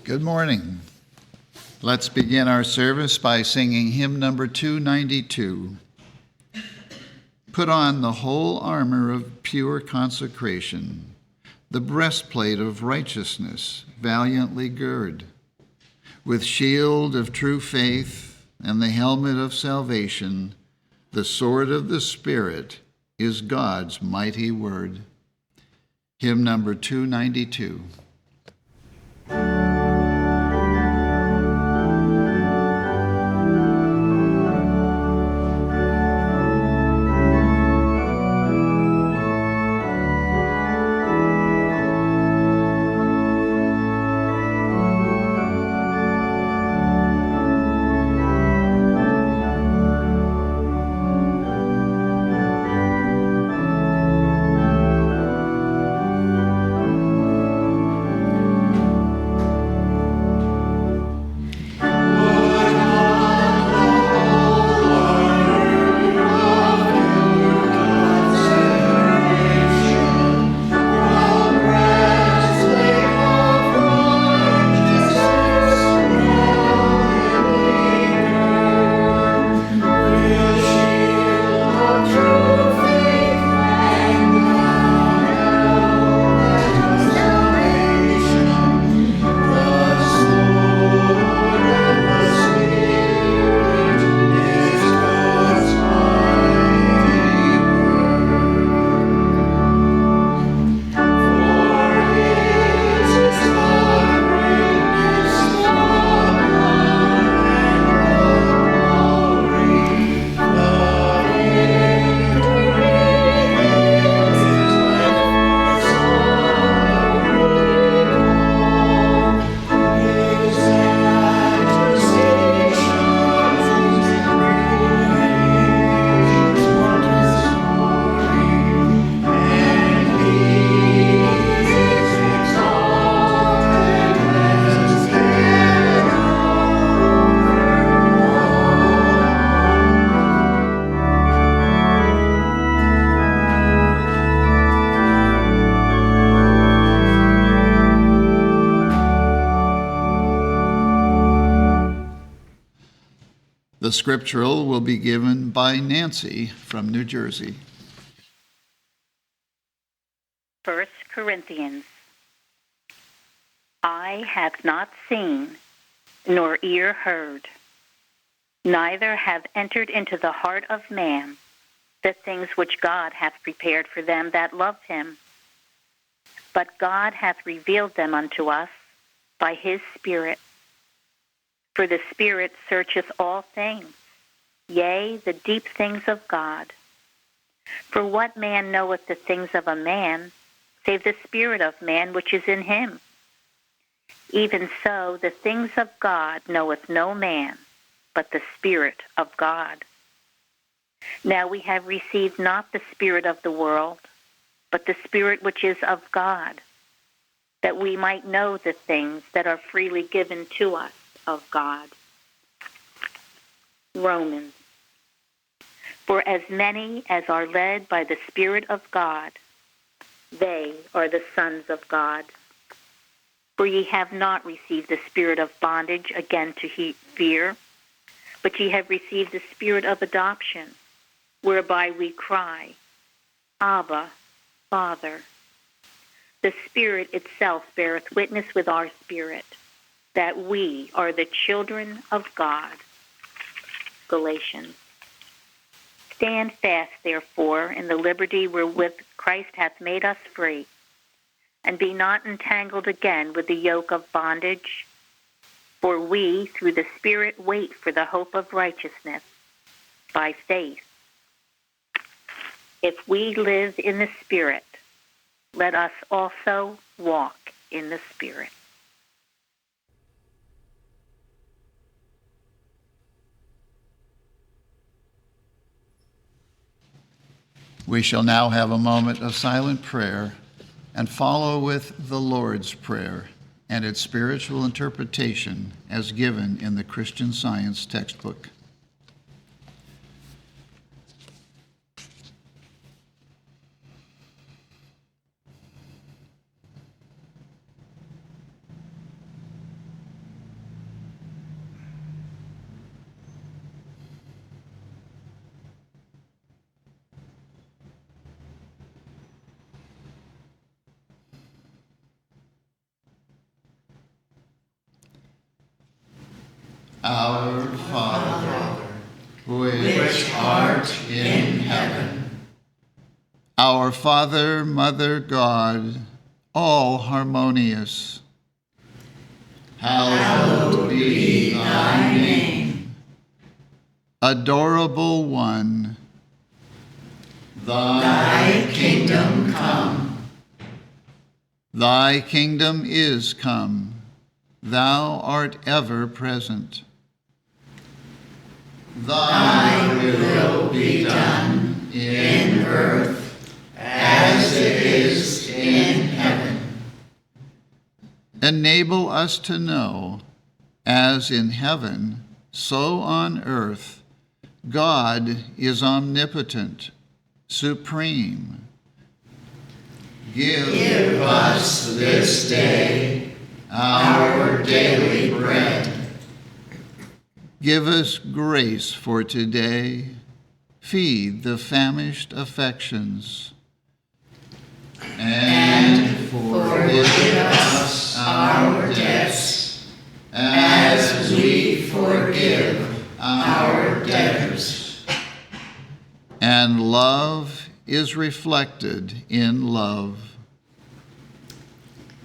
Good morning. Let's begin our service by singing hymn number 292. Put on the whole armor of pure consecration, the breastplate of righteousness valiantly gird, with shield of true faith and the helmet of salvation. The sword of the Spirit is God's mighty word. Hymn number 292. The scriptural will be given by Nancy from New Jersey. 1 Corinthians. Eye hath not seen, nor ear heard, neither have entered into the heart of man the things which God hath prepared for them that love him. But God hath revealed them unto us by his Spirit. For the Spirit searcheth all things, yea, the deep things of God. For what man knoweth the things of a man, save the spirit of man which is in him? Even so, the things of God knoweth no man, but the Spirit of God. Now we have received not the spirit of the world, but the Spirit which is of God, that we might know the things that are freely given to us of God. Romans. For as many as are led by the Spirit of God, they are the sons of God. For ye have not received the spirit of bondage again to fear, but ye have received the Spirit of adoption, whereby we cry, Abba, Father. The Spirit itself beareth witness with our spirit, that we are the children of God. Galatians. Stand fast, therefore, in the liberty wherewith Christ hath made us free, and be not entangled again with the yoke of bondage. For we, through the Spirit, wait for the hope of righteousness, by faith. If we live in the Spirit, let us also walk in the Spirit. We shall now have a moment of silent prayer and follow with the Lord's Prayer and its spiritual interpretation as given in the Christian Science textbook. Our Father, which art in heaven. Our Father, Mother, God, all harmonious. Hallowed be thy name. Adorable One, thy kingdom come. Thy kingdom is come. Thou art ever present. Thy will be done in earth as it is in heaven. Enable us to know, as in heaven, so on earth, God is omnipotent, supreme. Give us this day our daily bread. Give us grace for today. Feed the famished affections. And forgive us our debts, as we forgive our debtors. And love is reflected in love.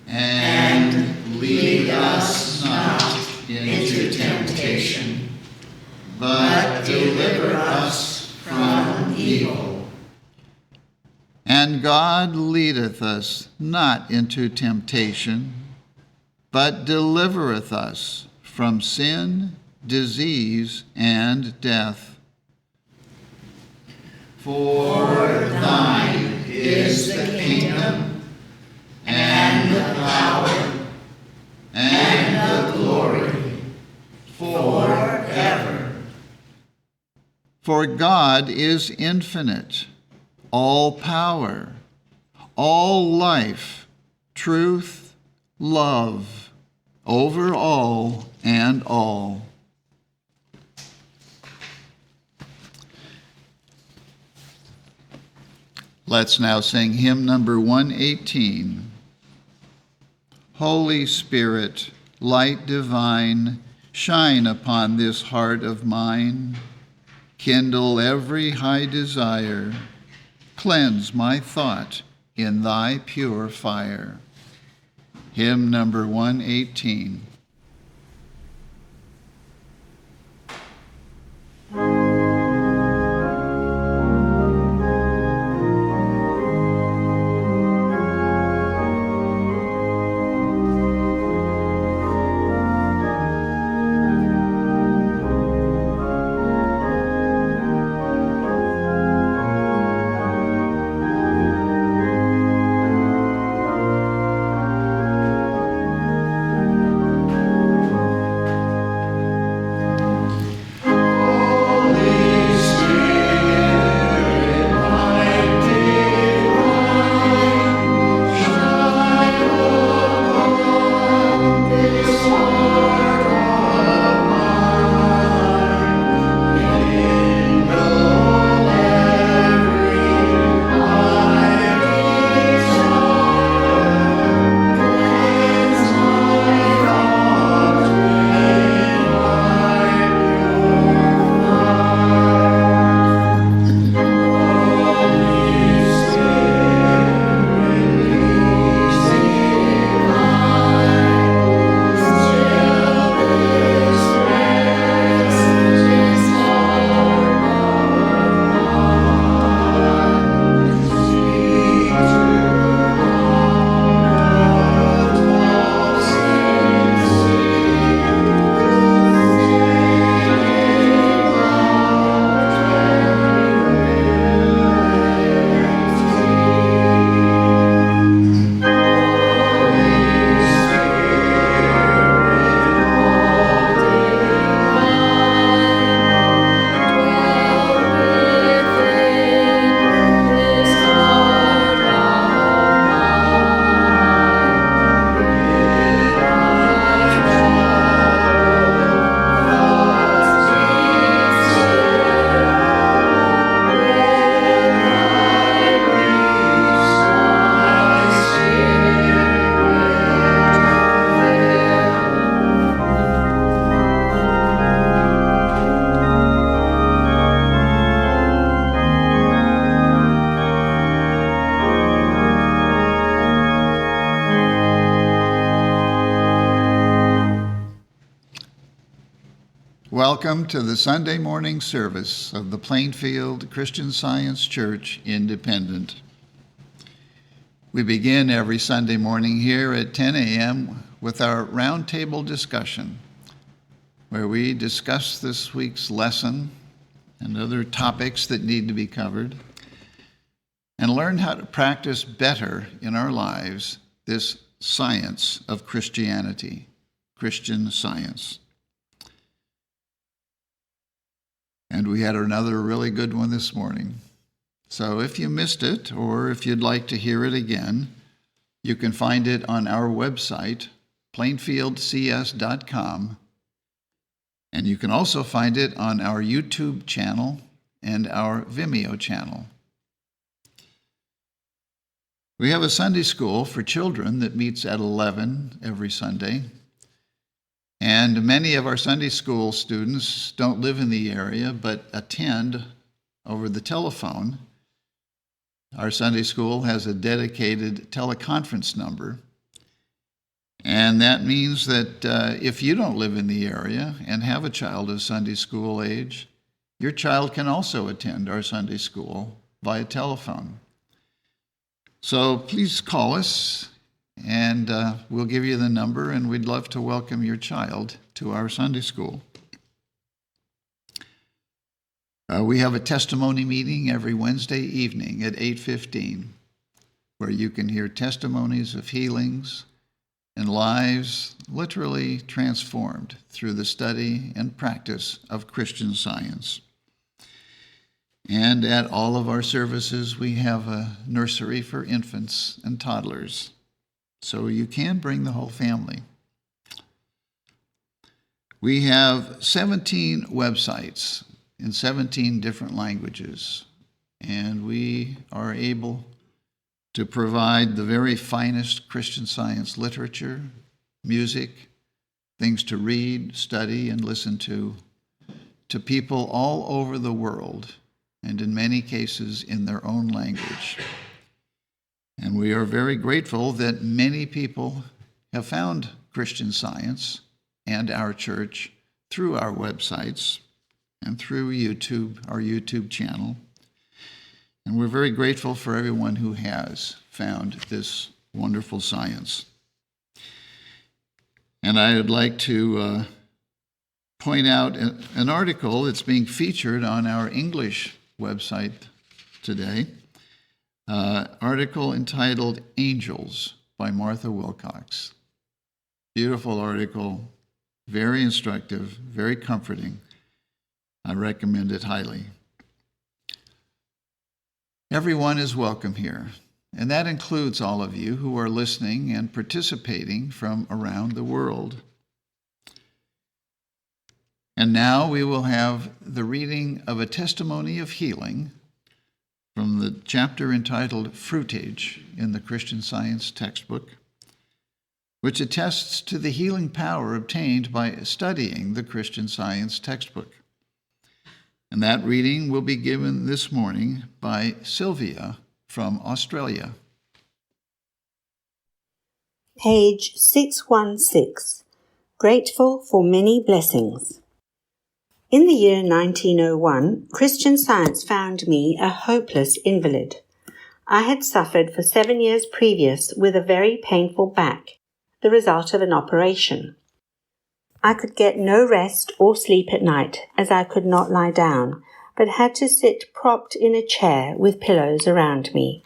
And lead us not into temptation, but deliver us from evil. And God leadeth us not into temptation, but delivereth us from sin, disease, and death. For thine is the kingdom, and the power, and the glory, forever. For God is infinite, all power, all life, truth, love, over all and all. Let's now sing hymn number 118. Holy Spirit, light divine, shine upon this heart of mine. Kindle every high desire. Cleanse my thought in thy pure fire. Hymn number 118. welcome to the Sunday morning service of the Plainfield Christian Science Church Independent. We begin every Sunday morning here at 10 a.m. with our roundtable discussion, where we discuss this week's lesson and other topics that need to be covered, and learn how to practice better in our lives this science of Christianity, Christian Science. And we had another really good one this morning. So if you missed it, or if you'd like to hear it again, you can find it on our website, plainfieldcs.com. And you can also find it on our YouTube channel and our Vimeo channel. We have a Sunday school for children that meets at 11 every Sunday. And many of our Sunday school students don't live in the area, but attend over the telephone. Our Sunday school has a dedicated teleconference number. And that means that if you don't live in the area and have a child of Sunday school age, your child can also attend our Sunday school via telephone. So please call us, and we'll give you the number, and we'd love to welcome your child to our Sunday school. We have a testimony meeting every Wednesday evening at 8:15, where you can hear testimonies of healings and lives literally transformed through the study and practice of Christian Science. And at all of our services, we have a nursery for infants and toddlers, so you can bring the whole family. We have 17 websites in 17 different languages, and we are able to provide the very finest Christian Science literature, music, things to read, study, and listen to people all over the world, and in many cases in their own language. And we are very grateful that many people have found Christian Science and our church through our websites and through YouTube, our YouTube channel. And we're very grateful for everyone who has found this wonderful science. And I would like to point out an article that's being featured on our English website today, article entitled Angels by Martha Wilcox. Beautiful article, very instructive, very comforting. I recommend it highly. Everyone is welcome here, and that includes all of you who are listening and participating from around the world. And now we will have the reading of a testimony of healing from the chapter entitled Fruitage in the Christian Science textbook, which attests to the healing power obtained by studying the Christian Science textbook. And that reading will be given this morning by Sylvia from Australia. Page 616. Grateful for many blessings. In the year 1901, Christian Science found me a hopeless invalid. I had suffered for 7 years previous with a very painful back, the result of an operation. I could get no rest or sleep at night, as I could not lie down, but had to sit propped in a chair with pillows around me.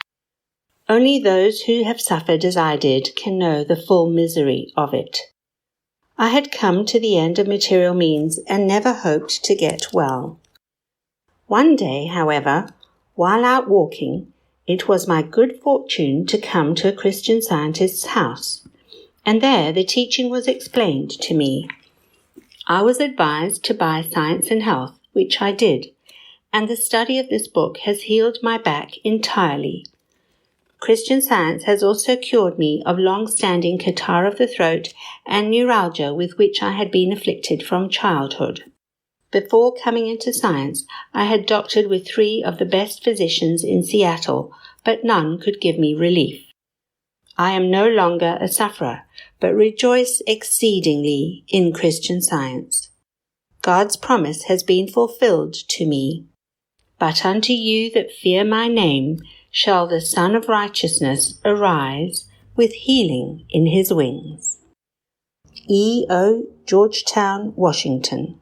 Only those who have suffered as I did can know the full misery of it. I had come to the end of material means and never hoped to get well. One day, however, while out walking, it was my good fortune to come to a Christian Scientist's house, and there the teaching was explained to me. I was advised to buy Science and Health, which I did, and the study of this book has healed my back entirely. Christian Science has also cured me of long-standing catarrh of the throat and neuralgia with which I had been afflicted from childhood. Before coming into Science, I had doctored with 3 of the best physicians in Seattle, but none could give me relief. I am no longer a sufferer, but rejoice exceedingly in Christian Science. God's promise has been fulfilled to me. But unto you that fear my name shall the Son of Righteousness arise with healing in his wings. E. O. Georgetown, Washington.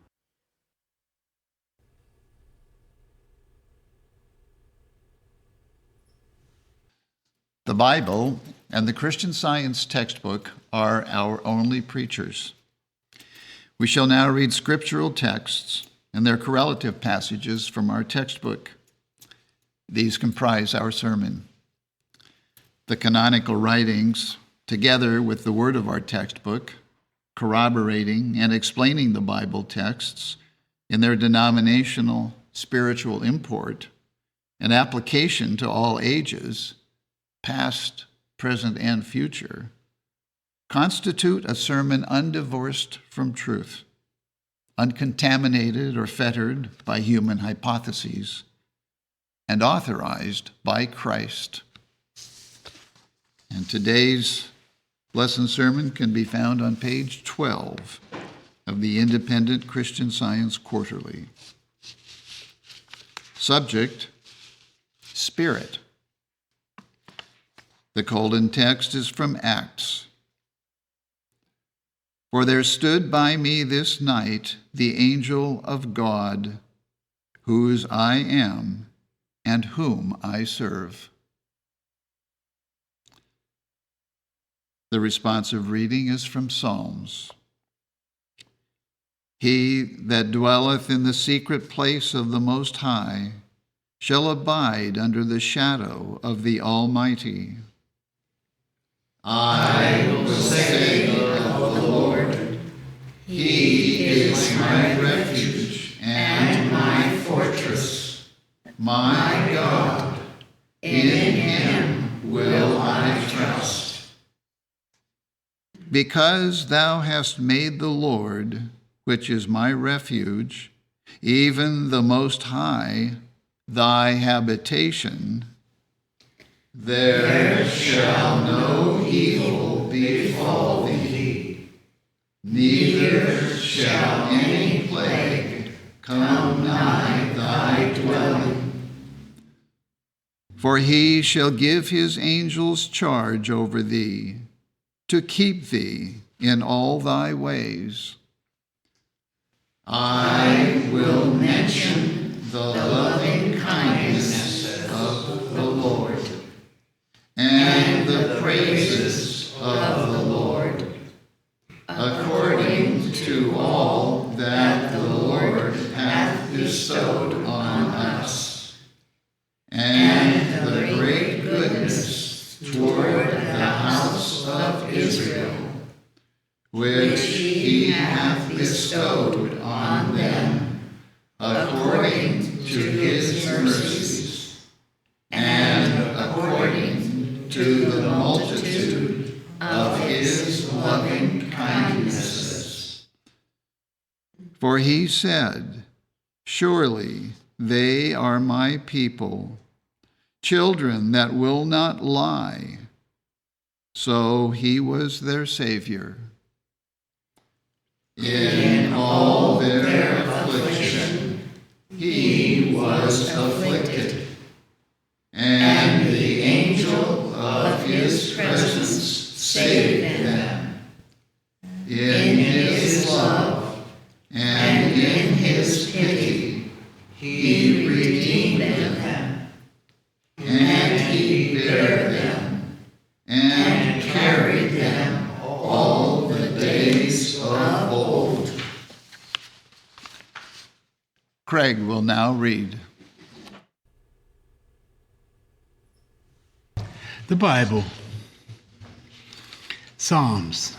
The Bible and the Christian Science textbook are our only preachers. We shall now read scriptural texts and their correlative passages from our textbook. These comprise our sermon. The canonical writings, together with the word of our textbook, corroborating and explaining the Bible texts in their denominational spiritual import and application to all ages, past, present, and future, constitute a sermon undivorced from truth, uncontaminated or fettered by human hypotheses, and authorized by Christ. And today's lesson sermon can be found on page 12 of the Independent Christian Science Quarterly. Subject, Spirit. The Colden text is from Acts. For there stood by me this night the angel of God, whose I am and whom I serve. The responsive reading is from Psalms. He that dwelleth in the secret place of the Most High shall abide under the shadow of the Almighty. I will say of the Lord, He is my refuge and my fortress, my God, in Him will I trust. Because thou hast made the Lord, which is my refuge, even the Most High, thy habitation, there shall no evil befall thee, neither shall any plague come nigh thy dwelling. For he shall give his angels charge over thee, to keep thee in all thy ways. I will mention the loving kindness of the Lord, and the praises of the Lord, according to all that the Lord hath bestowed on us, and the great goodness toward the house of Israel, which he hath bestowed on them, according to his mercies, and according to the multitude of his loving kindnesses. For he said, surely they are my people, children that will not lie. So he was their Savior. In all their affliction, he was afflicted, and the angel of his presence saved them. In his love and in his pity, he redeemed them, and he bare them, and carried them all the days of old. Craig will now read. The Bible. Psalms.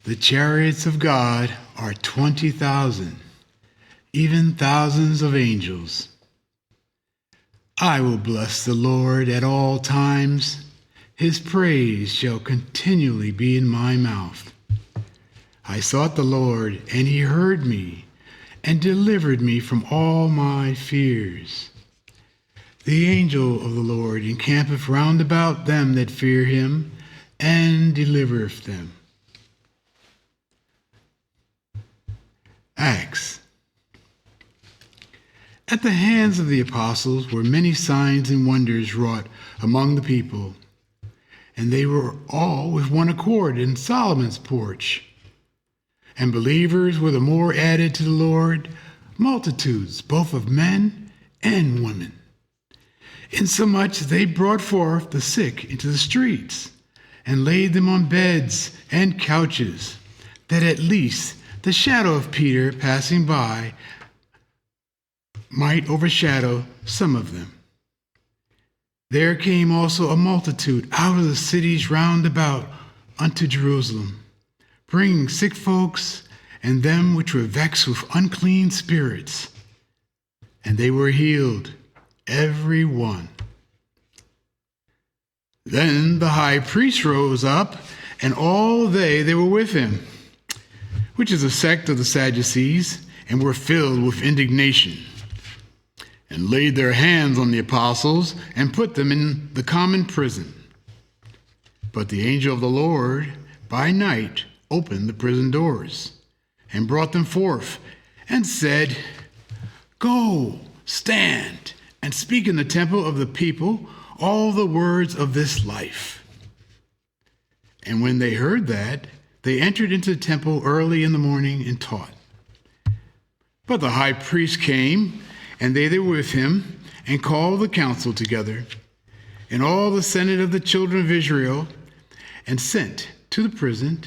The chariots of God are 20,000, even thousands of angels. I will bless the Lord at all times. His praise shall continually be in my mouth. I sought the Lord, and he heard me, and delivered me from all my fears. The angel of the Lord encampeth round about them that fear him, and delivereth them. Acts. At the hands of the apostles were many signs and wonders wrought among the people, and they were all with one accord in Solomon's porch. And believers were the more added to the Lord, multitudes both of men and women, insomuch they brought forth the sick into the streets, and laid them on beds and couches, that at least the shadow of Peter passing by might overshadow some of them. There came also a multitude out of the cities round about unto Jerusalem, bringing sick folks and them which were vexed with unclean spirits, and they were healed, every one. Then the high priest rose up, and all they were with him, which is a sect of the Sadducees, and were filled with indignation, and laid their hands on the apostles, and put them in the common prison. But the angel of the Lord by night opened the prison doors, and brought them forth, and said, Go, stand, and speak in the temple of the people all the words of this life. And when they heard that, they entered into the temple early in the morning and taught. But the high priest came, and they that were with him, and called the council together, and all the senate of the children of Israel, and sent to the prison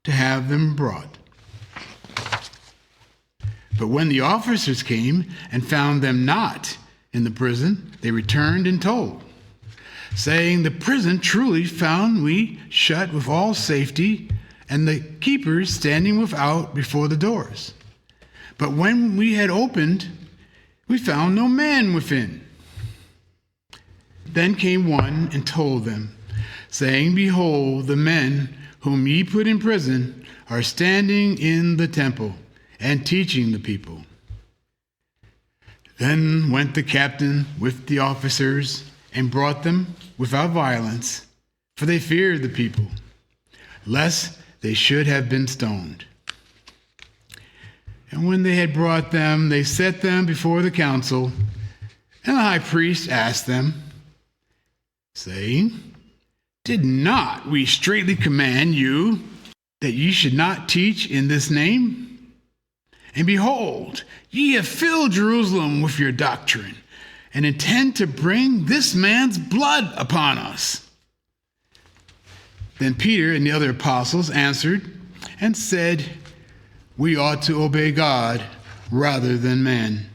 to have them brought. But when the officers came and found them not in the prison, they returned and told, saying, The prison truly found we shut with all safety, and the keepers standing without before the doors. But when we had opened, we found no man within. Then came one and told them, saying, Behold, the men whom ye put in prison are standing in the temple and teaching the people. Then went the captain with the officers and brought them without violence, for they feared the people, lest they should have been stoned. And when they had brought them, they set them before the council, and the high priest asked them, saying, Did not we straitly command you that ye should not teach in this name? And behold, ye have filled Jerusalem with your doctrine, and intend to bring this man's blood upon us. Then Peter and the other apostles answered and said, We ought to obey God rather than man.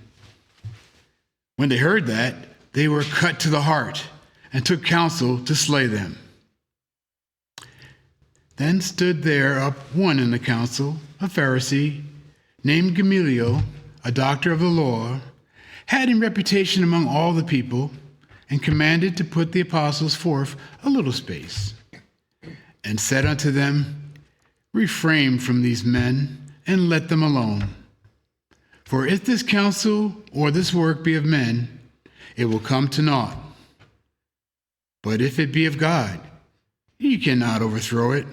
When they heard that, they were cut to the heart and took counsel to slay them. Then stood there up one in the council, a Pharisee, named Gamaliel, a doctor of the law, had in reputation among all the people, and commanded to put the apostles forth a little space, and said unto them, Refrain from these men, and let them alone. For if this counsel or this work be of men, it will come to naught. But if it be of God, ye cannot overthrow it,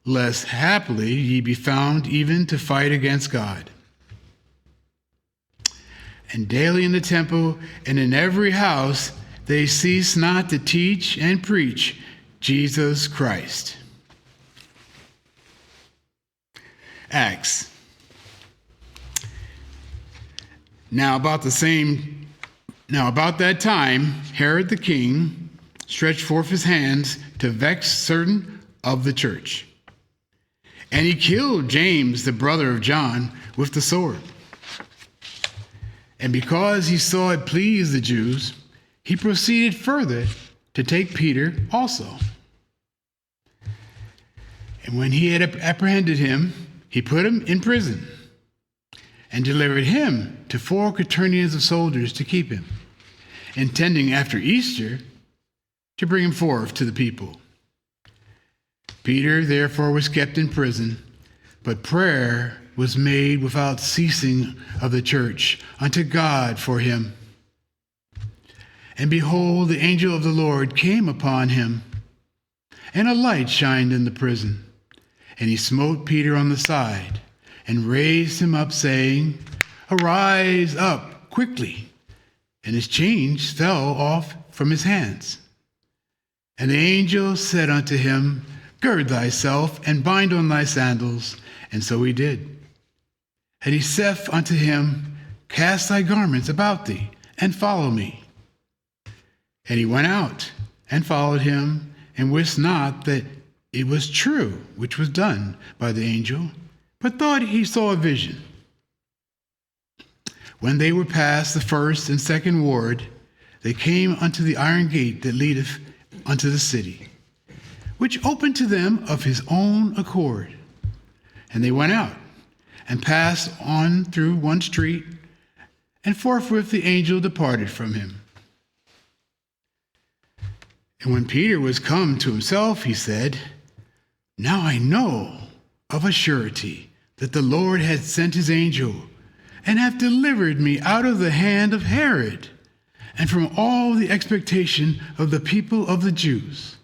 lest haply ye be found even to fight against God. And daily in the temple and in every house they cease not to teach and preach Jesus Christ. Acts. Now about that time, Herod the king stretched forth his hands to vex certain of the church. And he killed James, the brother of John, with the sword. And because he saw it pleased the Jews, he proceeded further to take Peter also. And when he had apprehended him, he put him in prison and delivered him to 4 quaternions of soldiers to keep him, intending after Easter to bring him forth to the people. Peter therefore was kept in prison, but prayer was made without ceasing of the church unto God for him. And behold, the angel of the Lord came upon him, and a light shined in the prison. And he smote Peter on the side, and raised him up, saying, Arise up quickly. And his chains fell off from his hands. And the angel said unto him, Gird thyself, and bind on thy sandals. And so he did. And he saith unto him, Cast thy garments about thee, and follow me. And he went out, and followed him, and wist not that it was true which was done by the angel, but thought he saw a vision. When they were past the first and second ward, they came unto the iron gate that leadeth unto the city, which opened to them of his own accord. And they went out, and passed on through one street, and forthwith the angel departed from him. And when Peter was come to himself, he said, Now I know of a surety that the Lord hath sent his angel, and hath delivered me out of the hand of Herod, and from all the expectation of the people of the Jews.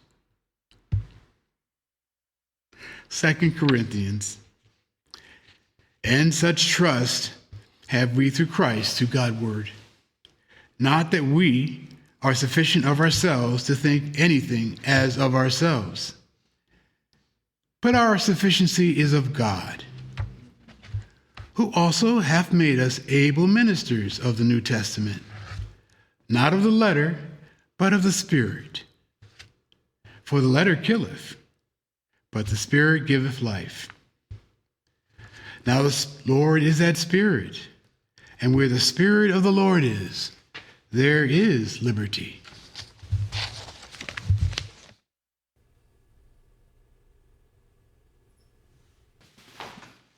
2 Corinthians. And such trust have we through Christ to Godward. Not that we are sufficient of ourselves to think anything as of ourselves, but our sufficiency is of God, who also hath made us able ministers of the New Testament, not of the letter, but of the Spirit. For the letter killeth, but the Spirit giveth life. Now the Lord is that Spirit, and where the Spirit of the Lord is, there is liberty.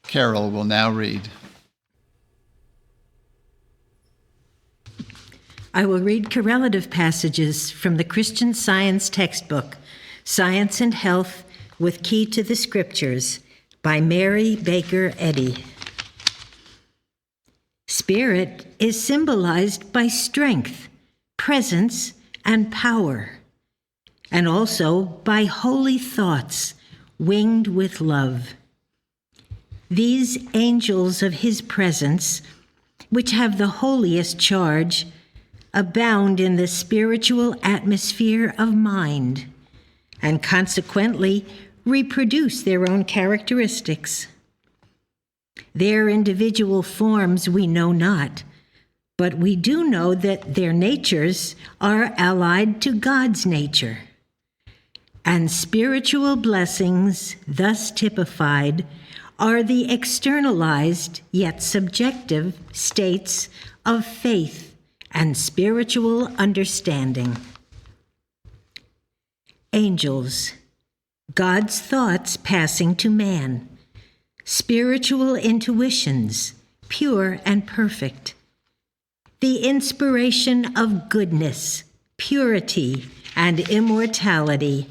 Carol will now read. I will read correlative passages from the Christian Science textbook, Science and Health with Key to the Scriptures, by Mary Baker Eddy. Spirit is symbolized by strength, presence, and power, and also by holy thoughts winged with love. These angels of his presence, which have the holiest charge, abound in the spiritual atmosphere of mind, and consequently reproduce their own characteristics. Their individual forms we know not, but we do know that their natures are allied to God's nature. And spiritual blessings, thus typified, are the externalized yet subjective states of faith and spiritual understanding. Angels, God's thoughts passing to man, spiritual intuitions, pure and perfect, the inspiration of goodness, purity, and immortality,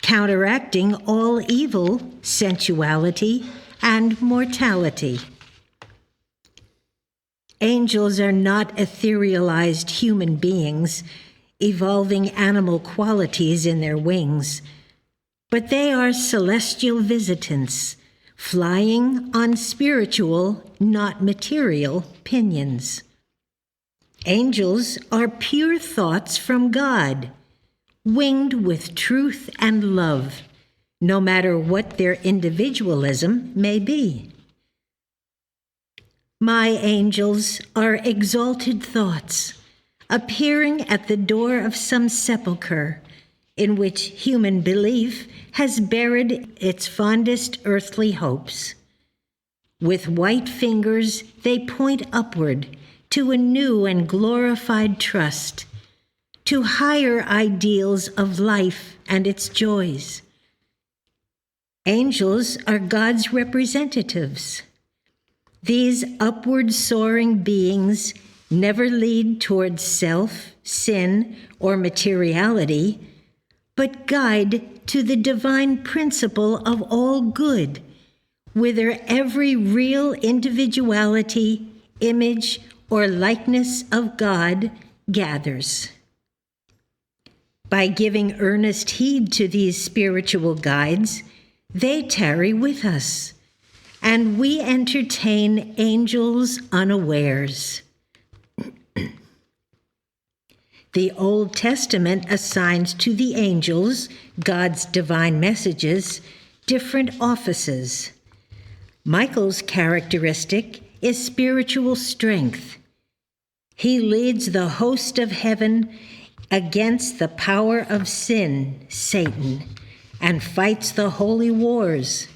counteracting all evil, sensuality, and mortality. Angels are not etherealized human beings, evolving animal qualities in their wings, but they are celestial visitants, flying on spiritual, not material, pinions. Angels are pure thoughts from God, winged with truth and love, no matter what their individualism may be. My angels are exalted thoughts, appearing at the door of some sepulchre in which human belief has buried its fondest earthly hopes. With white fingers, they point upward to a new and glorified trust, to higher ideals of life and its joys. Angels are God's representatives. These upward soaring beings never lead towards self, sin, or materiality, but guide to the divine principle of all good, whither every real individuality, image, or likeness of God gathers. By giving earnest heed to these spiritual guides, they tarry with us and we entertain angels unawares. The Old Testament assigns to the angels, God's divine messages, different offices. Michael's characteristic is spiritual strength. He leads the host of heaven against the power of sin, Satan, and fights the holy wars.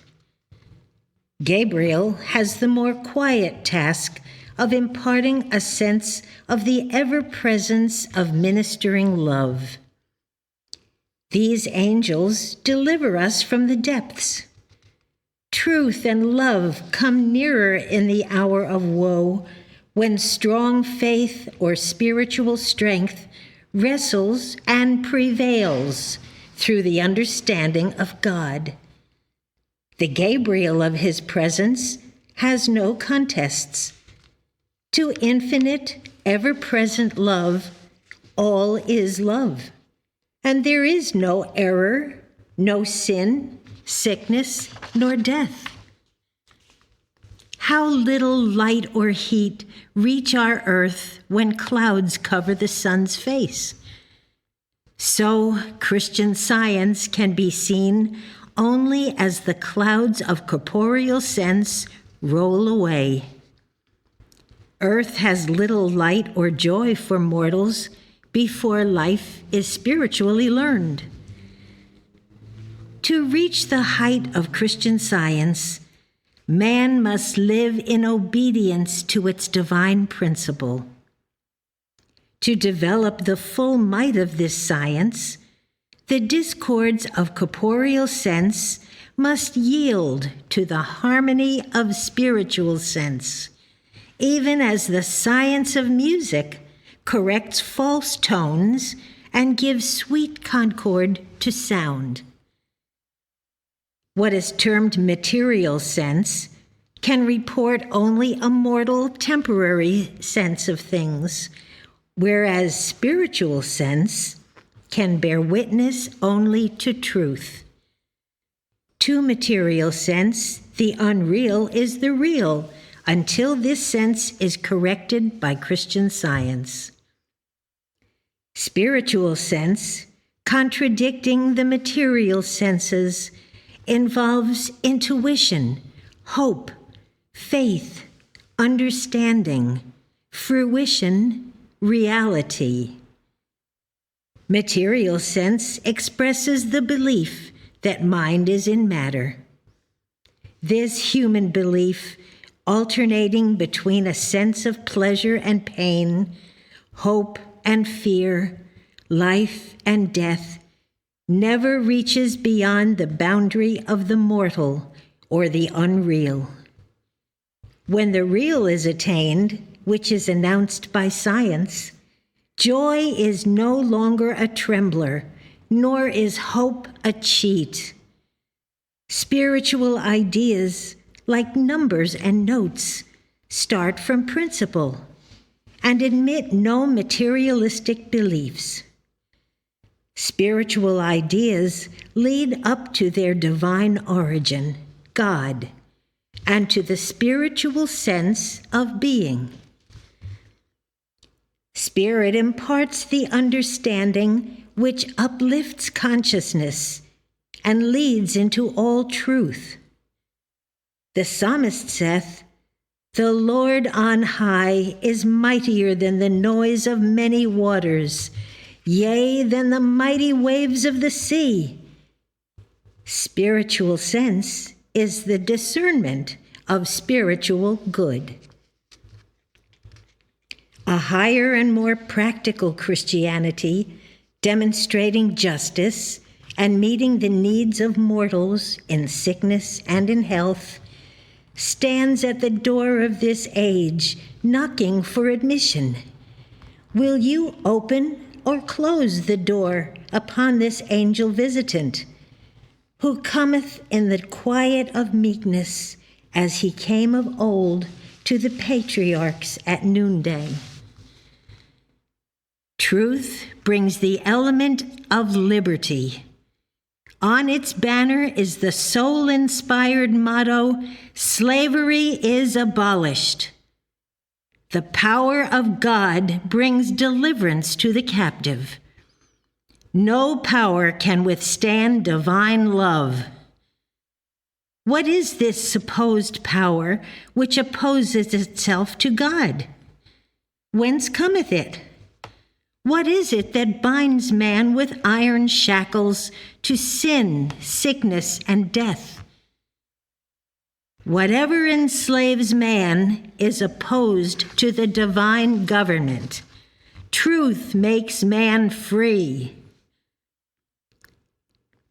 Gabriel has the more quiet task of imparting a sense of the ever-presence of ministering love. These angels deliver us from the depths. Truth and love come nearer in the hour of woe, when strong faith or spiritual strength wrestles and prevails through the understanding of God. The Gabriel of his presence has no contests. To infinite, ever-present love, all is love, and there is no error, no sin, sickness, nor death. How little light or heat reach our earth when clouds cover the sun's face. So Christian Science can be seen only as the clouds of corporeal sense roll away. Earth has little light or joy for mortals before life is spiritually learned. To reach the height of Christian Science, man must live in obedience to its divine principle. To develop the full might of this science, the discords of corporeal sense must yield to the harmony of spiritual sense, even as the science of music corrects false tones and gives sweet concord to sound. What is termed material sense can report only a mortal, temporary sense of things, whereas spiritual sense can bear witness only to truth. To material sense, the unreal is the real, until this sense is corrected by Christian Science. Spiritual sense, contradicting the material senses, involves intuition, hope, faith, understanding, fruition, reality. Material sense expresses the belief that mind is in matter. This human belief, alternating between a sense of pleasure and pain, hope and fear, life and death, never reaches beyond the boundary of the mortal or the unreal. When the real is attained, which is announced by science, joy is no longer a trembler, nor is hope a cheat. Spiritual ideas, like numbers and notes, start from principle and admit no materialistic beliefs. Spiritual ideas lead up to their divine origin, God, and to the spiritual sense of being. Spirit imparts the understanding which uplifts consciousness and leads into all truth. The psalmist saith, "The Lord on high is mightier than the noise of many waters, yea, than the mighty waves of the sea." Spiritual sense is the discernment of spiritual good. A higher and more practical Christianity, demonstrating justice and meeting the needs of mortals in sickness and in health, stands at the door of this age, knocking for admission. Will you open or close the door upon this angel visitant, who cometh in the quiet of meekness, as he came of old to the patriarchs at noonday? Truth brings the element of liberty. On its banner is the soul-inspired motto, "Slavery is abolished." The power of God brings deliverance to the captive. No power can withstand divine love. What is this supposed power which opposes itself to God? Whence cometh it? What is it that binds man with iron shackles to sin, sickness, and death? Whatever enslaves man is opposed to the divine government. Truth makes man free.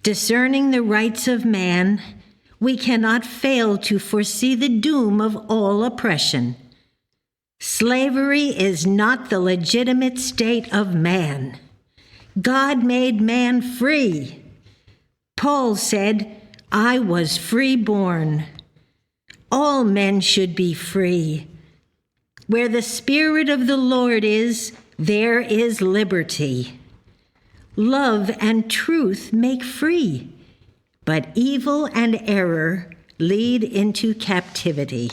Discerning the rights of man, we cannot fail to foresee the doom of all oppression. Slavery is not the legitimate state of man. God made man free. Paul said, "I was free-born." All men should be free. Where the Spirit of the Lord is, there is liberty. Love and truth make free, but evil and error lead into captivity.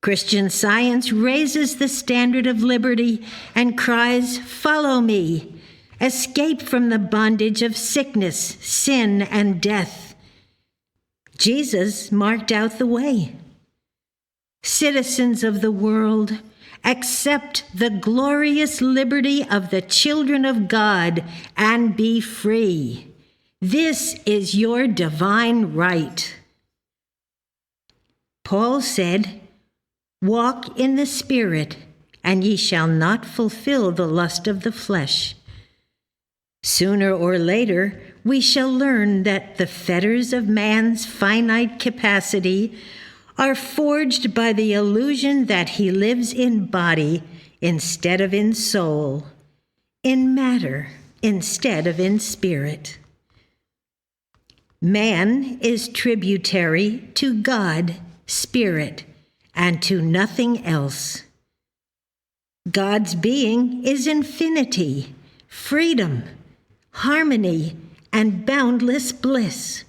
Christian Science raises the standard of liberty and cries, "Follow me. Escape from the bondage of sickness, sin, and death." Jesus marked out the way. Citizens of the world, accept the glorious liberty of the children of God and be free. This is your divine right. Paul said, "Walk in the Spirit, and ye shall not fulfill the lust of the flesh." Sooner or later, we shall learn that the fetters of man's finite capacity are forged by the illusion that he lives in body instead of in soul, in matter instead of in spirit. Man is tributary to God, Spirit, and to nothing else. God's being is infinity, freedom, harmony, and boundless bliss.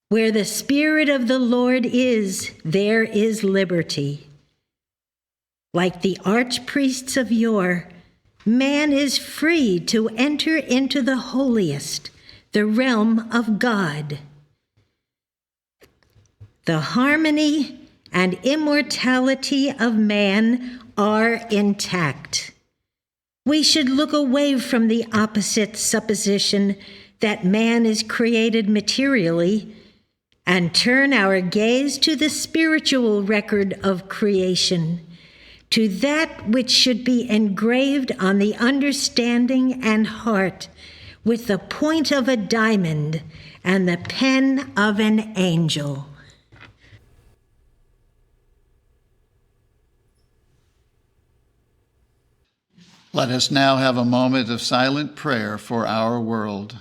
Where the Spirit of the Lord is, there is liberty. Like the archpriests of yore, man is free to enter into the holiest, the realm of God. The harmony and immortality of man are intact. We should look away from the opposite supposition that man is created materially and turn our gaze to the spiritual record of creation, to that which should be engraved on the understanding and heart with the point of a diamond and the pen of an angel. Let us now have a moment of silent prayer for our world.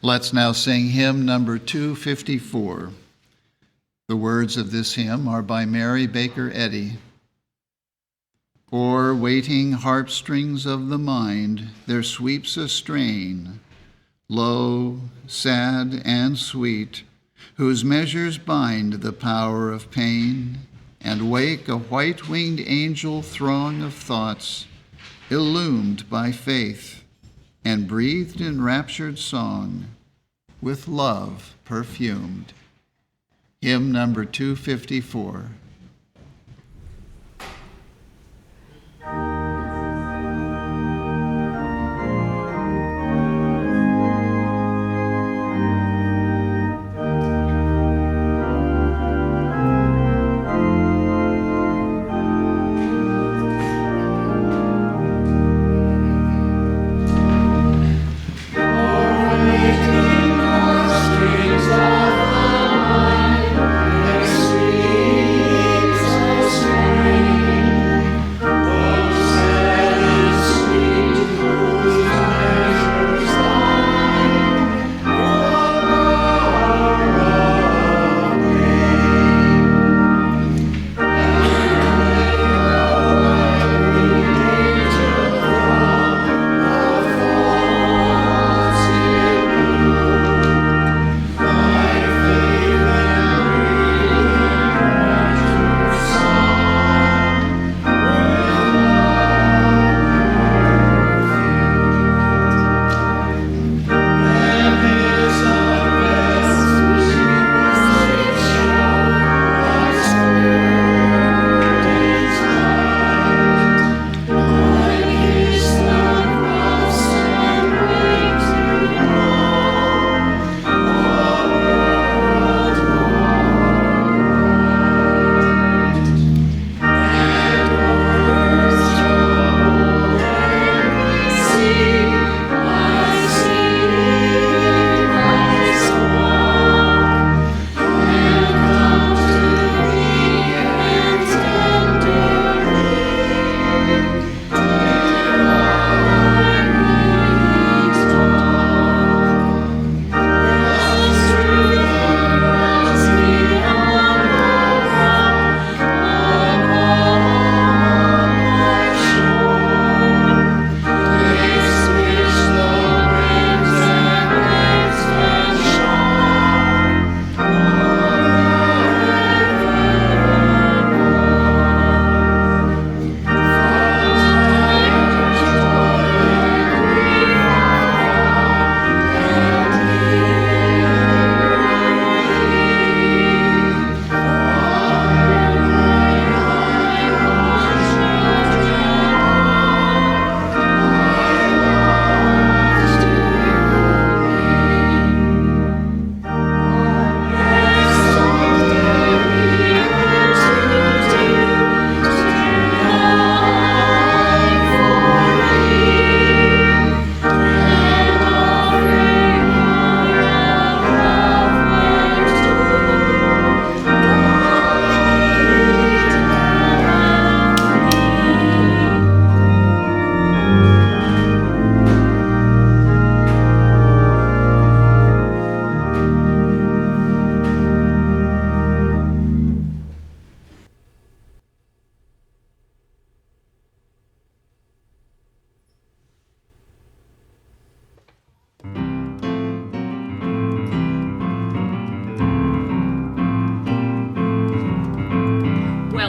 Let's now sing hymn number 254. The words of this hymn are by Mary Baker Eddy. O'er waiting harp strings of the mind there sweeps a strain, low, sad, and sweet, whose measures bind the power of pain, and wake a white-winged angel throng of thoughts, illumed by faith, and breathed in raptured song, with love perfumed. Hymn number 254.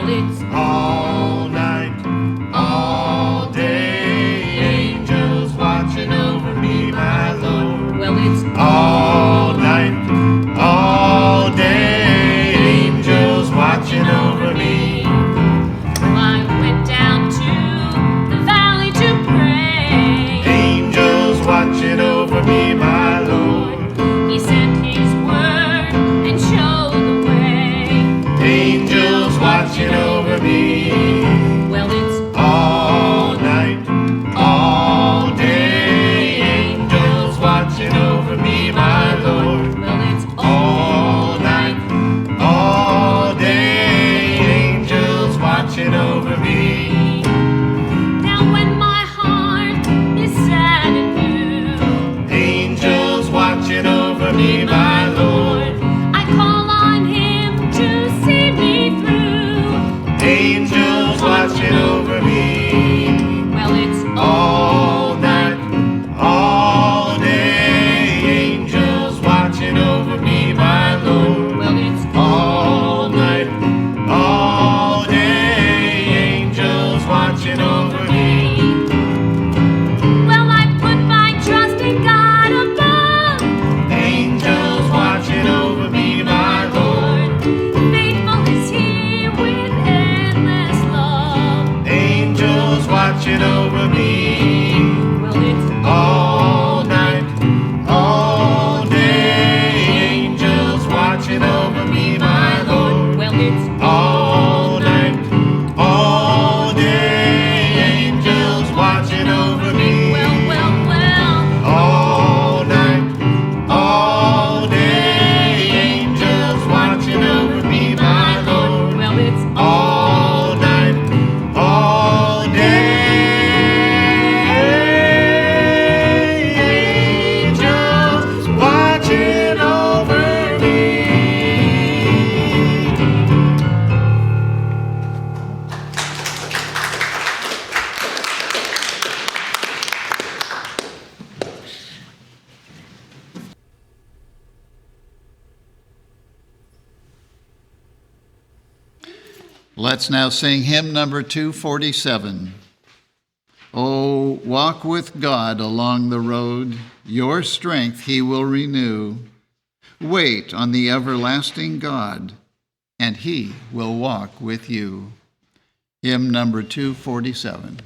It's all night, all day, angels watching over me, my Lord. Well, it's all night, all day, angels watching over me. I went down to the valley to pray, angels watching over me, my Lord. He sent his word and showed the way, angels watching over me. Well, it's all night, all day, angels watching over me, my Lord. Well, it's all night, all day, angels watching over me. Now when my heart is sad and blue, angels watching over me, my Lord. I call on him to see me through, angels watching over me. Well, it's all night, all day, Let's now sing hymn number 247. Oh, walk with God along the road, your strength he will renew. Wait on the everlasting God, and he will walk with you. Hymn number 247.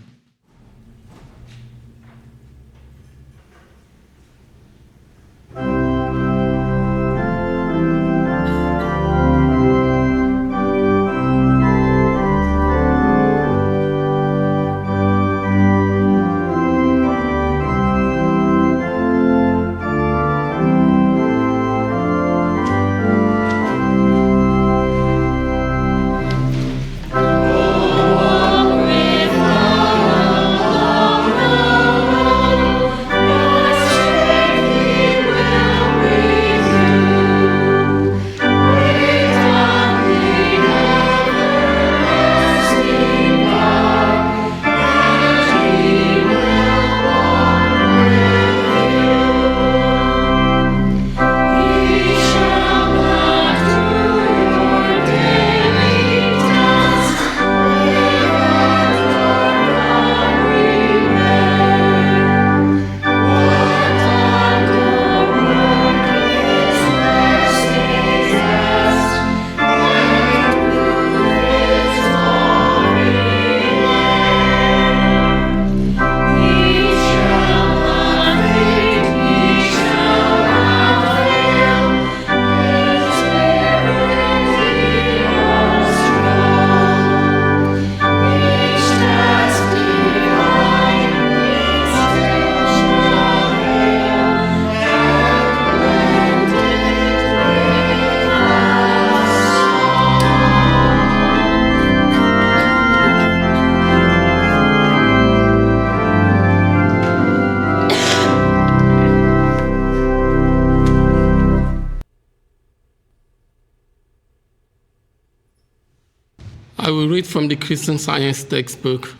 I will read from the Christian Science textbook,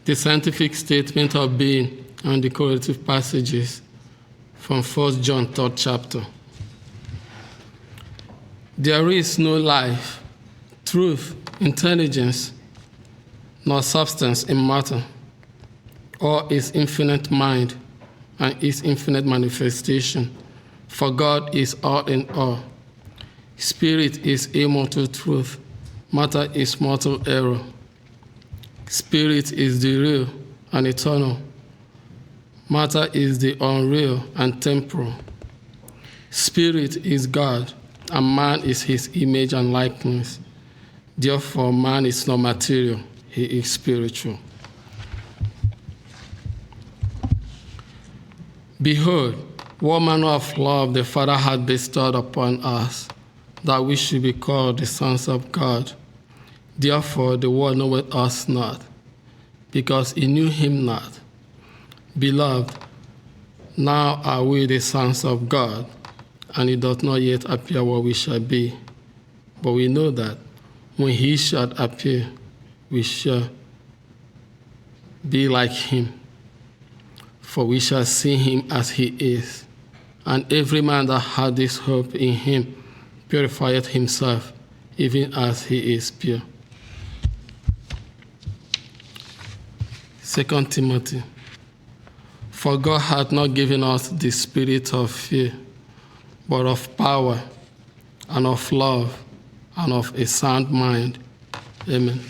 the scientific statement of being and the correlative passages from 1 John 3rd chapter. There is no life, truth, intelligence, nor substance in matter, or its infinite mind and its infinite manifestation, for God is all in all. Spirit is immortal truth. Matter is mortal error. Spirit is the real and eternal. Matter is the unreal and temporal. Spirit is God, and man is his image and likeness. Therefore, man is not material, he is spiritual. Behold, what manner of love the Father hath bestowed upon us, that we should be called the sons of God. Therefore the world knoweth us not, because he knew him not. Beloved, now are we the sons of God, and it doth not yet appear what we shall be. But we know that when he shall appear, we shall be like him, for we shall see him as he is. And every man that hath this hope in him purifieth himself, even as he is pure. 2 Timothy. For God hath not given us the spirit of fear, but of power, and of love, and of a sound mind. Amen.